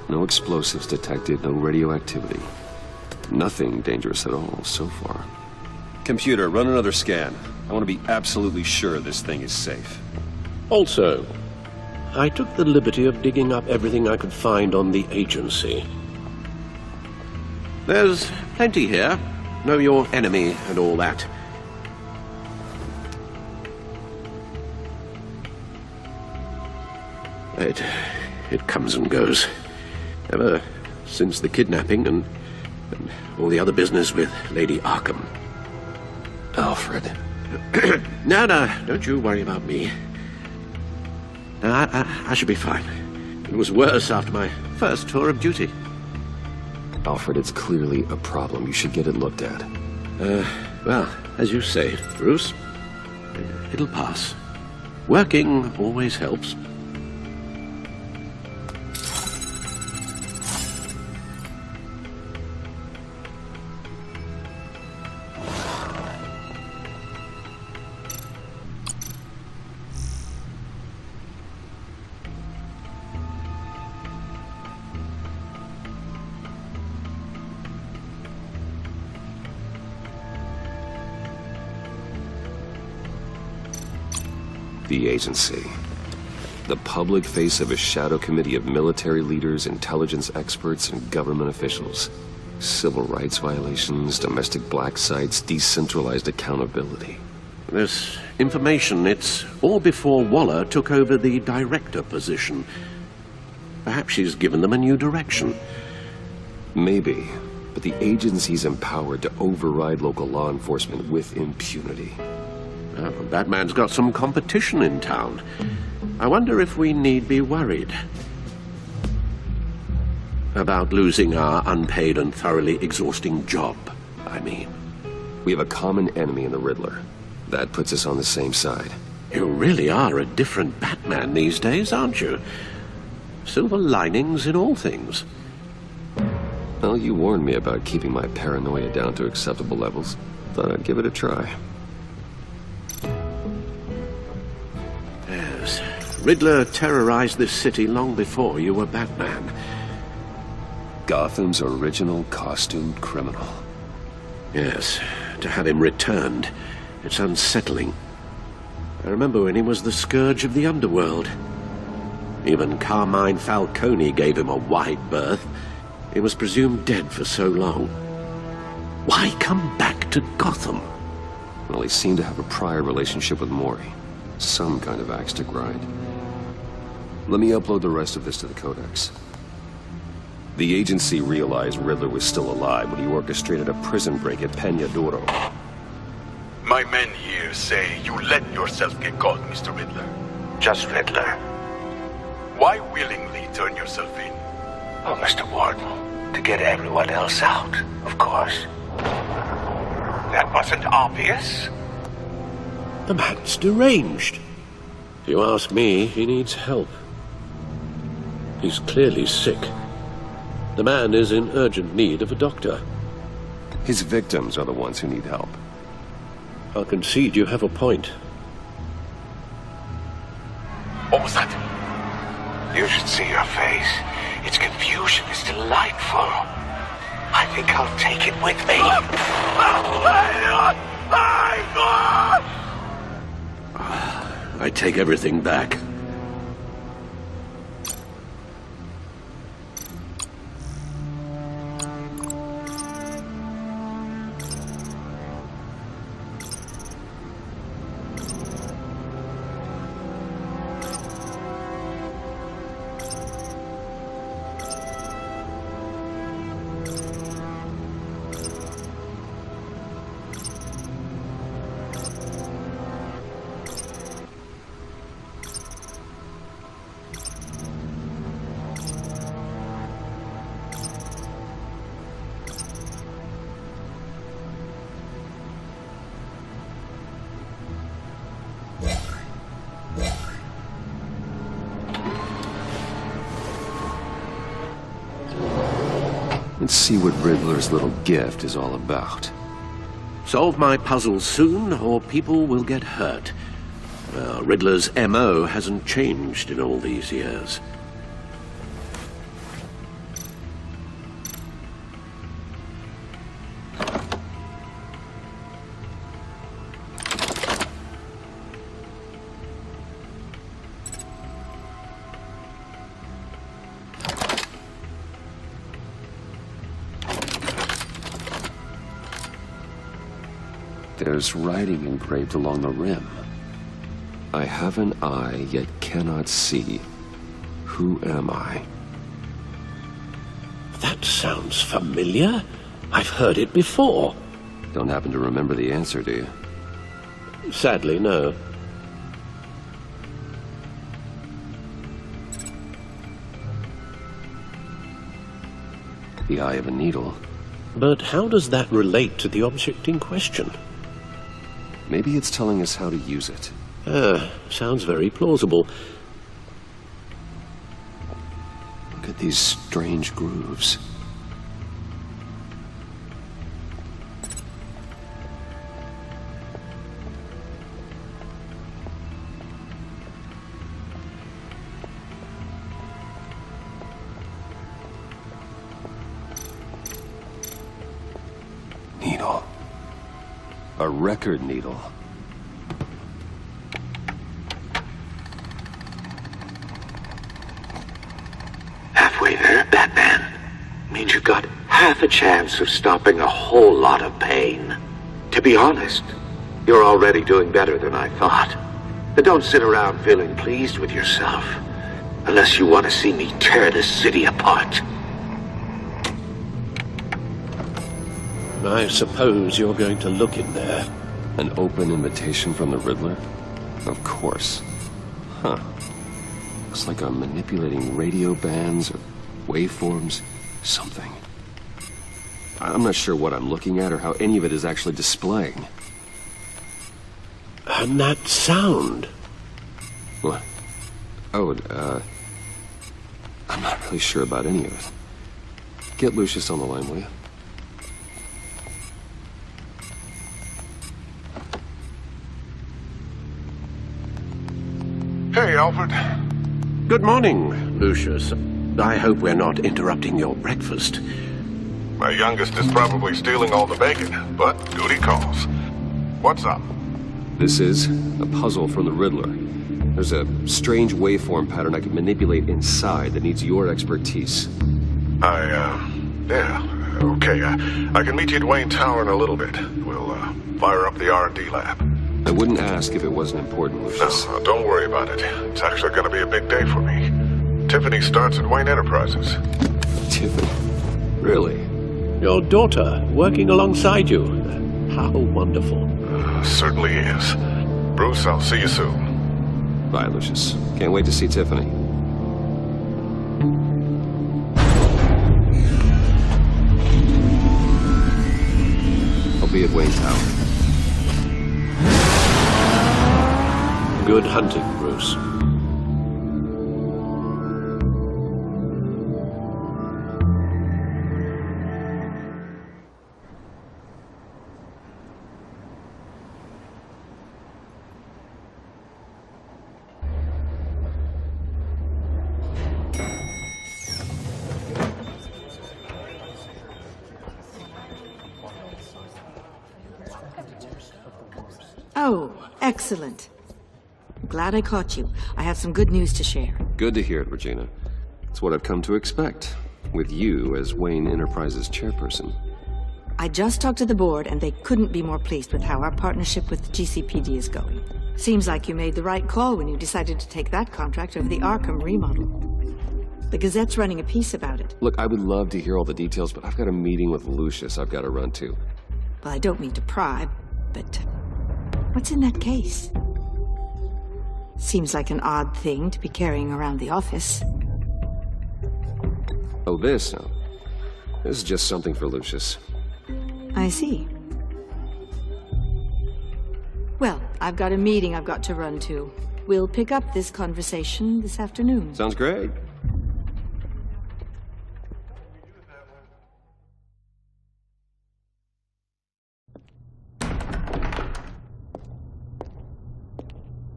No explosives detected, no radioactivity. Nothing dangerous at all so far. Computer, run another scan. I want to be absolutely sure this thing is safe. Also, I took the liberty of digging up everything I could find on the agency. There's plenty here. Know your enemy and all that. It comes and goes. Ever since the kidnapping and all the other business with Lady Arkham. Alfred. No, don't you worry about me. No, I should be fine. It was worse after my first tour of duty. Alfred, it's clearly a problem. You should get it looked at. Well, as you say, Bruce, it'll pass. Working always helps. The agency. The public face of a shadow committee of military leaders, intelligence experts, and government officials. Civil rights violations, domestic black sites, decentralized accountability. This information, it's all before Waller took over the director position. Perhaps she's given them a new direction. Maybe, but the agency's empowered to override local law enforcement with impunity. Batman's got some competition in town. I wonder if we need be worried about losing our unpaid and thoroughly exhausting job, I mean. We have a common enemy in the Riddler. That puts us on the same side. You really are a different Batman these days, aren't you? Silver linings in all things. Well, you warned me about keeping my paranoia down to acceptable levels. Thought I'd give it a try. Yes. Riddler terrorized this city long before you were Batman. Gotham's original costumed criminal. Yes. To have him returned, it's unsettling. I remember when he was the scourge of the underworld. Even Carmine Falcone gave him a wide berth. He was presumed dead for so long. Why come back to Gotham? Well, he seemed to have a prior relationship with Mori. Some kind of axe to grind. Let me upload the rest of this to the Codex. The agency realized Riddler was still alive when he orchestrated a prison break at Peña Duro. My men here say you let yourself get caught, Mr. Riddler. Just Riddler. Why willingly turn yourself in? Oh, Mr. Warden, to get everyone else out, of course. That wasn't obvious. The man's deranged. If you ask me, he needs help. He's clearly sick. The man is in urgent need of a doctor. His victims are the ones who need help. I'll concede you have a point. What was that? You should see your face. Its confusion is delightful. I think I'll take it with me. I take everything back. Let's see what Riddler's little gift is all about. Solve my puzzle soon, or people will get hurt. Riddler's M.O. hasn't changed in all these years. There's writing engraved along the rim. I have an eye, yet cannot see. Who am I? That sounds familiar. I've heard it before. Don't happen to remember the answer, do you? Sadly, no. The eye of a needle. But how does that relate to the object in question? Maybe it's telling us how to use it. Sounds very plausible. Look at these strange grooves. Needle. A record needle. Halfway there, Batman. Means you've got half a chance of stopping a whole lot of pain. To be honest, you're already doing better than I thought. But don't sit around feeling pleased with yourself. Unless you want to see me tear this city apart. I suppose you're going to look in there. An open invitation from the Riddler? Of course. Huh. Looks like I'm manipulating radio bands or waveforms. Something. I'm not sure what I'm looking at or how any of it is actually displaying. And that sound. What? Oh, I'm not really sure about any of it. Get Lucius on the line, will you? Hey, Alfred. Good morning, Lucius. I hope we're not interrupting your breakfast. My youngest is probably stealing all the bacon, but duty calls. What's up? This is a puzzle from the Riddler. There's a strange waveform pattern I can manipulate inside that needs your expertise. Yeah, okay. I can meet you at Wayne Tower in a little bit. We'll, fire up the R&D lab. I wouldn't ask if it wasn't important, Lucius. No, don't worry about it. It's actually going to be a big day for me. Tiffany starts at Wayne Enterprises. Tiffany? Really? Your daughter working alongside you. How wonderful. Certainly is. Bruce, I'll see you soon. Bye, Lucius. Can't wait to see Tiffany. I'll be at Wayne Tower. Good hunting, Bruce. Oh, excellent. Glad I caught you. I have some good news to share. Good to hear it, Regina. It's what I've come to expect, with you as Wayne Enterprises chairperson. I just talked to the board, and they couldn't be more pleased with how our partnership with the GCPD is going. Seems like you made the right call when you decided to take that contract over the Arkham remodel. The Gazette's running a piece about it. Look, I would love to hear all the details, but I've got a meeting with Lucius I've got to run to. Well, I don't mean to pry, but what's in that case? Seems like an odd thing to be carrying around the office. Oh, this? No. This is just something for Lucius. I see. Well, I've got a meeting I've got to run to. We'll pick up this conversation this afternoon. Sounds great.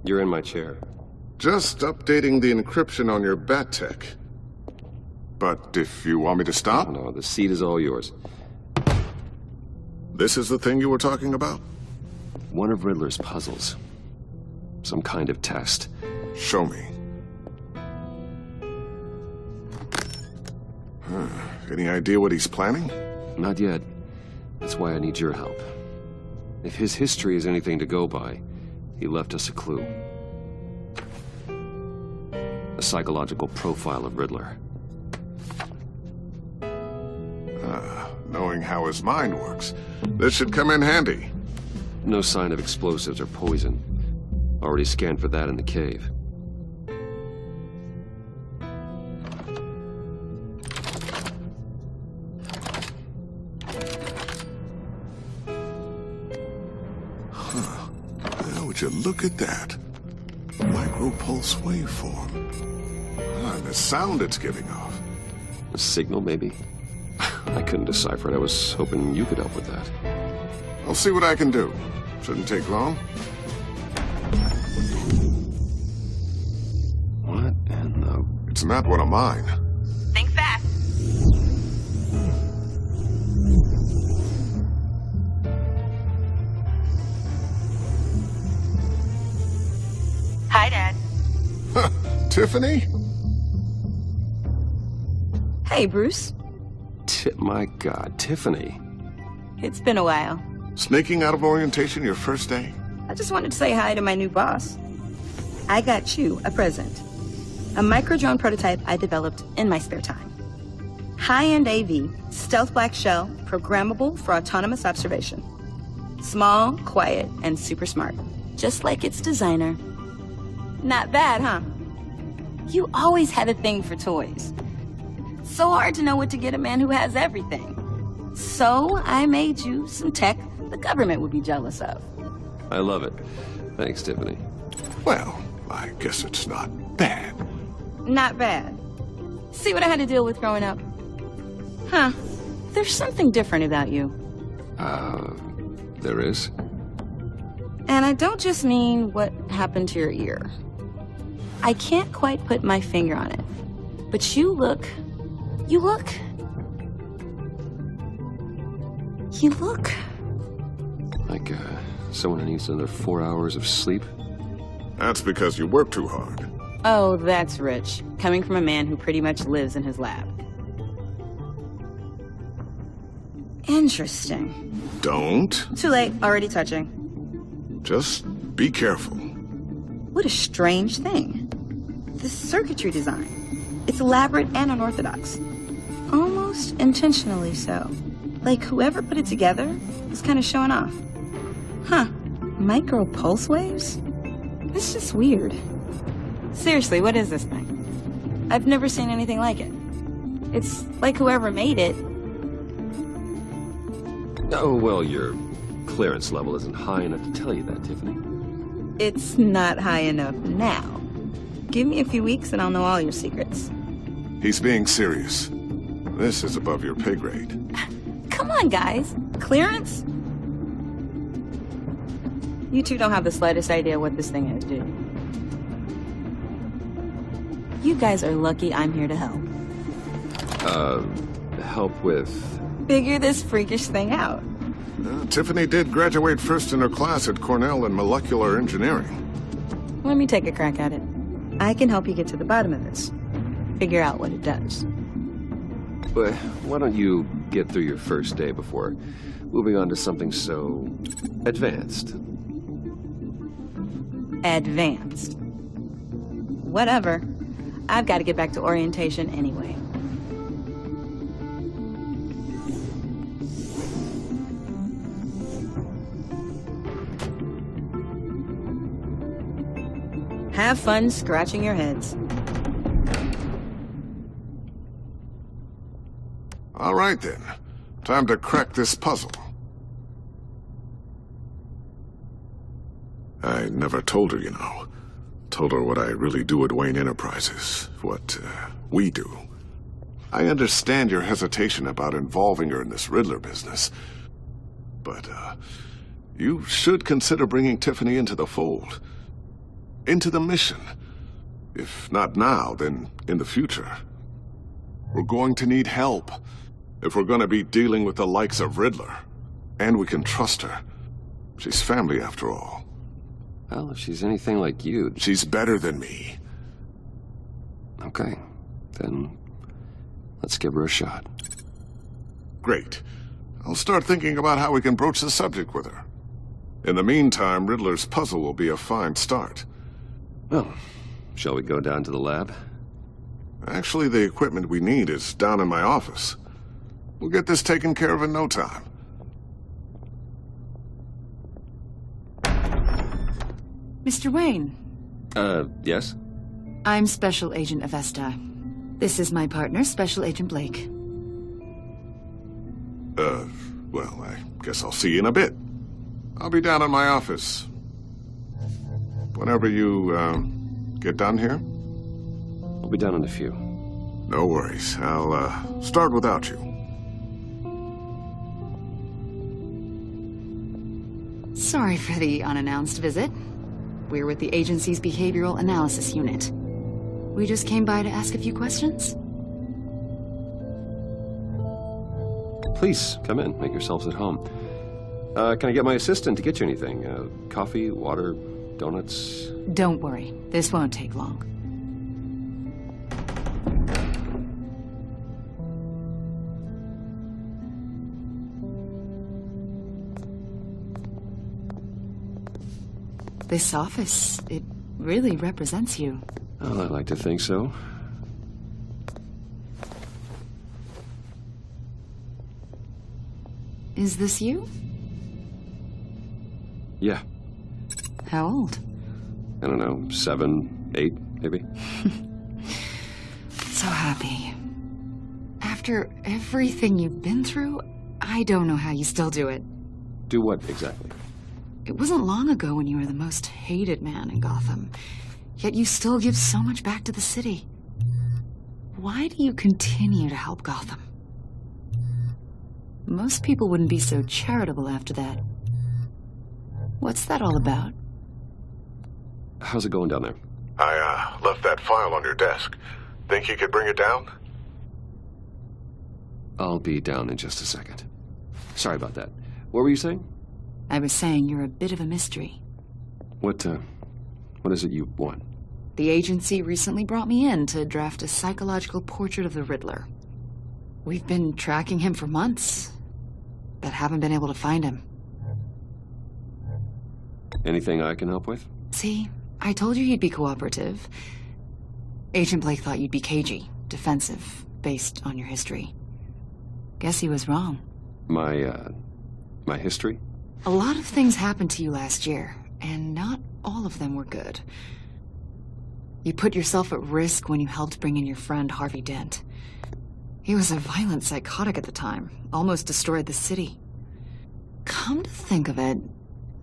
You're in my chair. Just updating the encryption on your bat tech. But if you want me to stop, No, the seat is all yours. this is the thing you were talking about? One of Riddler's puzzles. Some kind of test. Show me. Any idea what he's planning? Not yet. That's why I need your help. If his history is anything to go by, he left us a clue. A psychological profile of Riddler. Knowing how his mind works, this should come in handy. No sign of explosives or poison. Already scanned for that in the cave. Would you look at that? A micro-pulse waveform. And the sound it's giving off. A signal, maybe? I couldn't decipher it. I was hoping you could help with that. I'll see what I can do. Shouldn't take long. What in the... It's not one of mine. Think fast. Hi, Dad. Tiffany? Hey, Bruce. My God, Tiffany. It's been a while. Sneaking out of orientation your first day? I just wanted to say hi to my new boss. I got you a present. A micro-drone prototype I developed in my spare time. High-end AV, stealth black shell, programmable for autonomous observation. Small, quiet, and super smart. Just like its designer. Not bad, huh? You always had a thing for toys. So hard to know what to get a man who has everything. So I made you some tech the government would be jealous of. I love it. Thanks, Tiffany. Well, I guess it's not bad. Not bad. See what I had to deal with growing up? Huh. There's something different about you. There is? And I don't just mean what happened to your ear. I can't quite put my finger on it. But you look Like, someone who needs another 4 hours of sleep? That's because you work too hard. Oh, that's rich. Coming from a man who pretty much lives in his lab. Interesting. Don't. Too late, already touching. Just be careful. What a strange thing. This circuitry design. It's elaborate and unorthodox. Almost intentionally so. Like whoever put it together was kind of showing off. Huh. Micro pulse waves? It's just weird. Seriously, what is this thing? I've never seen anything like it. It's like whoever made it. Oh, well, your clearance level isn't high enough to tell you that, Tiffany. It's not high enough now. Give me a few weeks and I'll know all your secrets. He's being serious. This is above your pay grade. Come on, guys. Clearance? You two don't have the slightest idea what this thing is, do you? You guys are lucky I'm here to help. Help with... Figure this freakish thing out. Tiffany did graduate first in her class at Cornell in molecular engineering. Let me take a crack at it. I can help you get to the bottom of this. Figure out what it does. But why don't you get through your first day before moving on to something so... advanced? Advanced. Whatever. I've got to get back to orientation anyway. Have fun scratching your heads. All right, then. Time to crack this puzzle. I never told her, you know. Told her what I really do at Wayne Enterprises. What, we do. I understand your hesitation about involving her in this Riddler business. But, you should consider bringing Tiffany into the fold. Into the mission. If not now, then in the future. We're going to need help if we're going to be dealing with the likes of Riddler. And we can trust her. She's family after all. Well, if she's anything like you... She's better than me. Okay, then let's give her a shot. Great. I'll start thinking about how we can broach the subject with her. In the meantime, Riddler's puzzle will be a fine start. Well, shall we go down to the lab? Actually, the equipment we need is down in my office. We'll get this taken care of in no time. Mr. Wayne. Yes? I'm Special Agent Avesta. This is my partner, Special Agent Blake. Well, I guess I'll see you in a bit. I'll be down in my office. Whenever you, get done here? I'll be down in a few. No worries. I'll, start without you. Sorry for the unannounced visit. We're with the agency's Behavioral Analysis Unit. We just came by to ask a few questions. Please, come in. Make yourselves at home. Can I get my assistant to get you anything? Coffee, water, donuts? Don't worry. This won't take long. This office, it really represents you. Well, I'd like to think so. Is this you? Yeah. How old? I don't know, 7, 8, maybe? So happy. After everything you've been through, I don't know how you still do it. Do what, exactly? It wasn't long ago when you were the most hated man in Gotham, yet you still give so much back to the city. Why do you continue to help Gotham? Most people wouldn't be so charitable after that. What's that all about? How's it going down there? I, left that file on your desk. Think you could bring it down? I'll be down in just a second. Sorry about that. What were you saying? I was saying you're a bit of a mystery. What is it you want? The agency recently brought me in to draft a psychological portrait of the Riddler. We've been tracking him for months, but haven't been able to find him. Anything I can help with? See, I told you you'd be cooperative. Agent Blake thought you'd be cagey, defensive, based on your history. Guess he was wrong. My history? A lot of things happened to you last year, and not all of them were good. You put yourself at risk when you helped bring in your friend Harvey Dent. He was a violent psychotic at the time, almost destroyed the city. Come to think of it,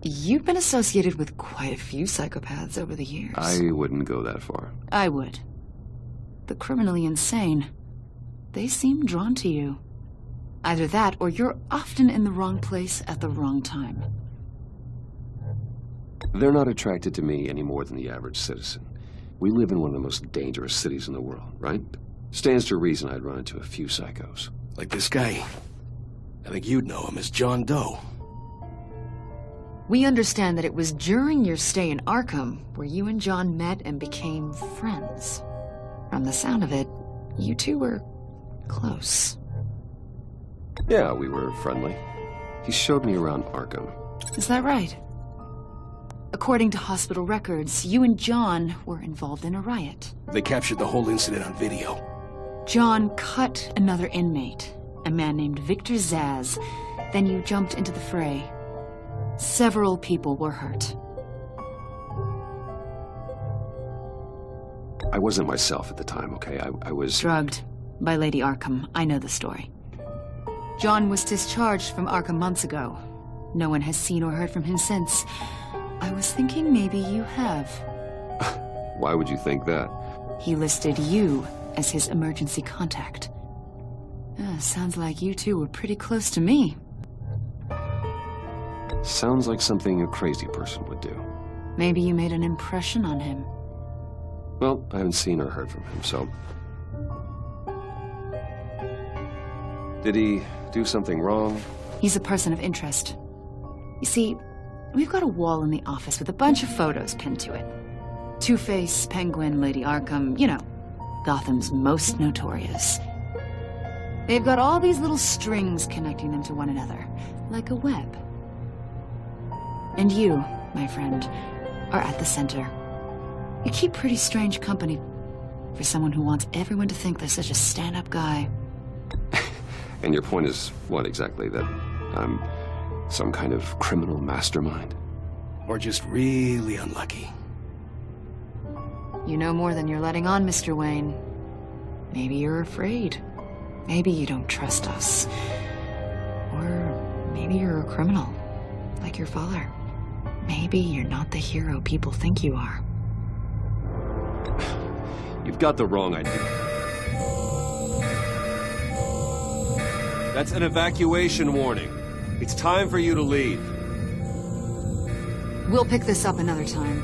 you've been associated with quite a few psychopaths over the years. I wouldn't go that far. I would. The criminally insane. They seem drawn to you. Either that, or you're often in the wrong place at the wrong time. They're not attracted to me any more than the average citizen. We live in one of the most dangerous cities in the world, right? Stands to reason I'd run into a few psychos. Like this guy. I think you'd know him as John Doe. We understand that it was during your stay in Arkham where you and John met and became friends. From the sound of it, you two were close. Yeah, we were friendly. He showed me around Arkham. Is that right? According to hospital records, you and John were involved in a riot. They captured the whole incident on video. John cut another inmate, a man named Victor Zsasz. Then you jumped into the fray. Several people were hurt. I wasn't myself at the time, okay? I was... Drugged by Lady Arkham. I know the story. John was discharged from Arkham months ago. No one has seen or heard from him since. I was thinking maybe you have. Why would you think that? He listed you as his emergency contact. Sounds like you two were pretty close to me. Sounds like something a crazy person would do. Maybe you made an impression on him. Well, I haven't seen or heard from him, so... Did he do something wrong? He's a person of interest. You see, we've got a wall in the office with a bunch of photos pinned to it. Two-Face, Penguin, Lady Arkham, you know, Gotham's most notorious. They've got all these little strings connecting them to one another, like a web. And you, my friend, are at the center. You keep pretty strange company for someone who wants everyone to think they're such a stand-up guy. And your point is what exactly? That I'm some kind of criminal mastermind? Or just really unlucky. You know more than you're letting on, Mr. Wayne. Maybe you're afraid. Maybe you don't trust us. Or maybe you're a criminal, like your father. Maybe you're not the hero people think you are. You've got the wrong idea. That's an evacuation warning. It's time for you to leave. We'll pick this up another time.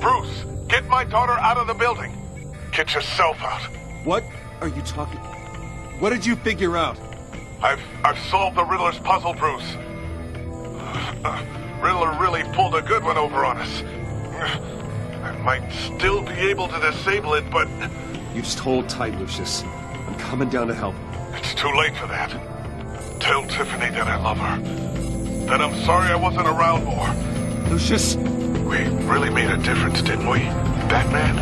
Bruce, get my daughter out of the building. Get yourself out. What are you talking? What did you figure out? I've solved the Riddler's puzzle, Bruce. Riddler really pulled a good one over on us. I might still be able to disable it, but... You just hold tight, Lucius. I'm coming down to help. It's too late for that. Tell Tiffany that I love her. That I'm sorry I wasn't around more. Lucius! We really made a difference, didn't we, Batman?